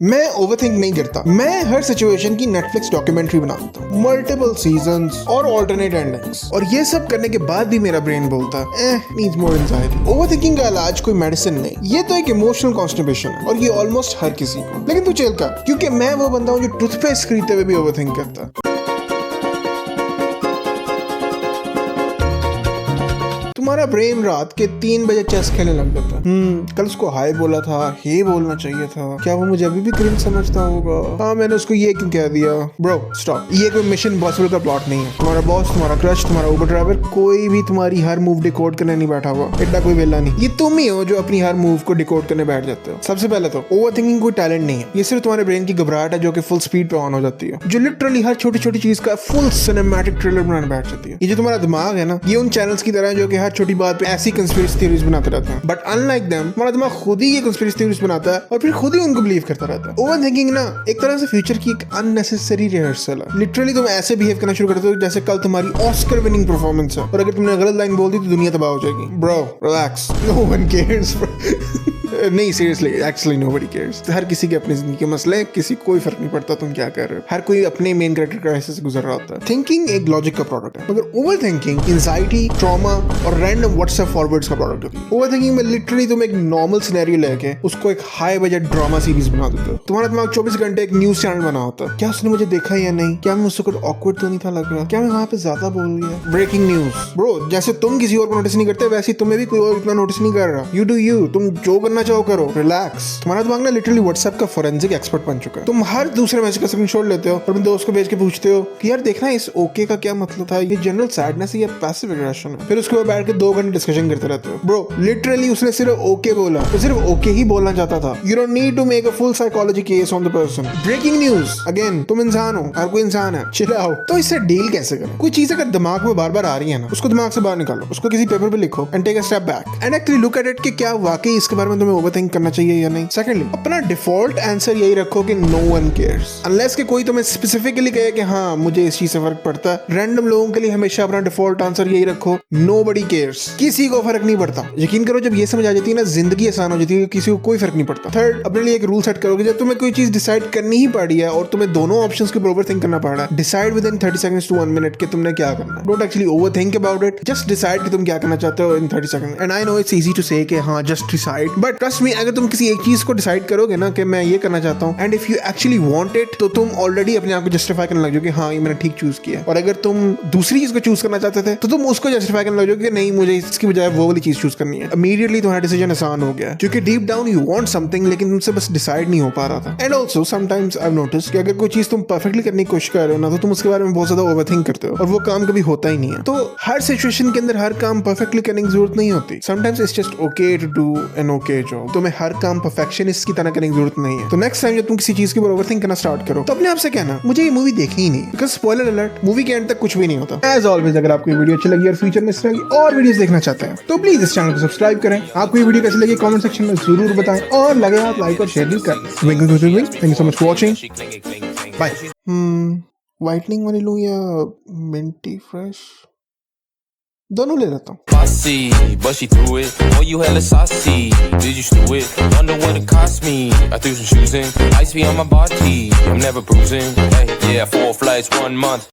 मैं ओवरथिंक नहीं करता। मैं हर सिचुएशन की नेटफ्लिक्स डॉक्यूमेंट्री बना देता हूँ, मल्टीपल सीजन्स और ऑल्टरनेट एंडिंग्स, और ये सब करने के बाद भी मेरा ब्रेन बोलता है नीड्स मोर एंजाइटी। ओवरथिंकिंग का इलाज कोई मेडिसिन नहीं, ये तो एक इमोशनल कॉन्स्टिपेशन है, और ये ऑलमोस्ट हर किसी को। लेकिन तू चिल कर, क्योंकि मैं वो बंदा हूँ जो टूथपेस्ट खरीदते हुए भी ओवरथिंक करता है। तुम्हारा ब्रेन रात के 3 बजे चेस खेलने लग जाता है। कल उसको हाय बोला था, हे बोलना चाहिए था, क्या वो मुझे अभी भी क्रिंज समझता होगा? हाँ, मैंने उसको ये क्यों कह दिया? ब्रो स्टॉप, ये कोई मिशन इम्पॉसिबल का प्लॉट नहीं है। तुम्हारा बॉस, तुम्हारा क्रश, तुम्हारा उबर ड्राइवर, कोई भी तुम्हारी हर मूव डिकोड करने नहीं बैठा हुआ। इतना कोई वेला नहीं, ये तुम ही हो जो अपनी हर मूव को डिकोड करने बैठ जाते हो। सबसे पहले तो ओवरथिंकिंग कोई टैलेंट नहीं है, ये सिर्फ तुम्हारे ब्रेन की घबराहट है जो कि फुल स्पीड पे ऑन हो जाती है, जो लिटरली हर छोटी छोटी चीज का फुल सिनेमैटिक ट्रेलर बनाने बैठ जाती है। ये जो तुम्हारा दिमाग है ना, ये उन चैनल्स की तरह है जो कि हर छोटी बात पे ऐसी कंस्पिरेसी थ्योरीज बनाते रहते हैं। बट अनलाइक देम, तुम्हारा दिमाग खुद ही ये कंस्पिरेसी थ्योरीज बनाता है और फिर खुद ही उनको बिलीव करता रहता है। ओवरथिंकिंग ना एक तरह से फ्यूचर की एक अननेसेसरी रिहर्सल है। लिटरली तुम ऐसे बिहेव करना शुरू करते हो जैसे कल तुम्हारी ऑस्कर विनिंग परफॉर्मेंस है, और अगर तुमने गलत लाइन बोल दी तो दुनिया तबाह हो जाएगी। Bro relax, no one cares. नहीं, सीरियसली, एक्चुअली नोबडी केयर्स। हर किसी के अपनी जिंदगी के मसले, किसी कोई फर्क नहीं पड़ता तुम क्या कर रहे हो। हर कोई अपने मेन कैरेक्टर क्राइसिस से गुजर रहा होता है। थिंकिंग एक लॉजिक का प्रोडक्ट है, मगर ओवरथिंकिंग एंजाइटी, ट्रॉमा और रैंडम व्हाट्सएप फॉरवर्ड्स का प्रोडक्ट होती है। ओवरथिंकिंग में लिटरली तुम एक नॉर्मल सिनेरियो लेके उसको एक हाई बजट ड्रामा सीरीज बना देते हो। तुम्हारा दिमाग 24 घंटे एक न्यूज चैनल बना होता है। क्या उसने मुझे देखा या नहीं? क्या मैं उससे कुछ ऑकवर्ड तो नहीं था लग रहा? क्या मैं वहां पे ज्यादा बोल गया? Breaking news. ब्रो, जैसे तुम किसी और को नोटिस नहीं करते, वैसे तुम्हें भी कोई और इतना नोटिस नहीं कर रहा। यू डू यू, तुम जो करना चाहो करो, रिलैक्स। तुम्हारा दिमाग ना लिटरली व्हाट्सएप का फोरेंसिक एक्सपर्ट बन चुका है। तुम हर दूसरे मैसेज का स्क्रीनशॉट लेते हो और अपने दोस्त को भेज के पूछते हो कि यार देखना इस ओके का क्या मतलब था, ये जनरल सैडनेस है या पैसिव एग्रेशन है। फिर उसके बाद बैठ के 2 घंटे डिस्कशन करते रहते हो। ब्रो लिटरली उसने सिर्फ ओके बोला, वो सिर्फ ओके ही बोलना चाहता था। You don't need to make a full psychology case on the person. Breaking news, again तुम इंसान हो, हर कोई इंसान है, चिल आउट। तो इससे डील कैसे करें? कोई चीज अगर दिमाग में बार बार आ रही है ना, उसको दिमाग से बाहर निकालो, उसको किसी पेपर पे लिखो and take a step back and actually look at it कि क्या वाकई इसके बारे में तुम्हें ओवरथिंक करना चाहिए या नहीं। सेकंडली, अपना डिफॉल्ट आंसर यही रखो कि नो वन केयर्स, अनलेस कि कोई तुम्हें स्पेसिफिकली कहे कि हाँ मुझे इस चीज से फर्क पड़ता है। रैंडम लोगों के लिए हमेशा अपना डिफॉल्ट आंसर यही रखो, नोबडी केयर्स, किसी को फर्क नहीं पड़ता। यकीन करो जब ये समझ आ जाती है ना, जिंदगी आसान हो जाती है, किसी को कोई फर्क नहीं पड़ता। थर्ड, अपने लिए एक रूल सेट करोगे, जब तुम्हें कोई चीज डिसाइड करनी ही पड़ी है और तुम्हें दोनों ऑप्शंस के बराबर थिंक करना पड़ रहा है, decide within 30 seconds to 1 minute कि तुमने क्या करना है। Don't actually overthink about it, just decide कि तुम क्या करना चाहते हो in 30 second. And I know it's easy to say कि हाँ just decide, but trust me, अगर तुम किसी एक चीज को डिसाइड करोगे ना कि मैं ये करना चाहता हूँ, and if you actually want it, तो तुम ऑलरेडी अपने आप को जस्टिफाई करने लग जाओगे कि हाँ ये मैंने ठीक चूज किया। और अगर तुम दूसरी चीज को चूज करना चाहते थे तो तुम उसको जस्टिफाई करने लग जाओगे कि नहीं मुझे इसकी बजाय वो वाली चीज चूज करनी है। इमीडिएटली तुम्हारा डिसीजन आसान हो गया, क्योंकि deep down you want something, लेकिन तुमसे बस डिसाइड नहीं हो पा रहा था। And also sometimes I have noticed कि अगर कोई चीज तुम परफेक्टली करने की कोशिश कर रहे हो ना, तो तुम उसके बारे में बहुत ज्यादा ओवरथिंक करते हो और वो काम कभी होता ही नहीं है। तो हर सिचुएशन के अंदर हर काम परफेक्टली करने की जरूरत नहीं होती। Sometimes it's just okay to do an okay job. तुम्हें हर काम परफेक्शनिस्ट की तरह करने की जरूरत नहीं है। तो नेक्स्ट टाइम जब तुम किसी चीज के ऊपर ओवरथिंक करना स्टार्ट करो तो अपने आप से कहना मुझे ये मूवी देखनी ही नहीं, बिकॉज़ स्पॉइलर अलर्ट, मूवी के एंड तक कुछ भी नहीं होता। एज ऑलवेज, अगर आपको ये वीडियो अच्छी लगी और फ्यूचर में इस तरह की और वीडियोस देखना चाहते हैं तो प्लीज इस चैनल को सब्सक्राइब करें। आपको ये वीडियो कैसी लगी कमेंट सेक्शन में जरूर बताएं, और लगे आप लाइक और शेयर भी करें। Thank you so much for watching, bye. Whitening वाली लूं या मिंटी फ्रेश? दोनों ले लेता हूँ। Bossy, but she threw it. Oh, you hella saucy. Did you stew it? Wonder what it cost me. I threw some shoes in. Ice be on my body. I'm never bruising. Hey, yeah, 4 flights, 1 month.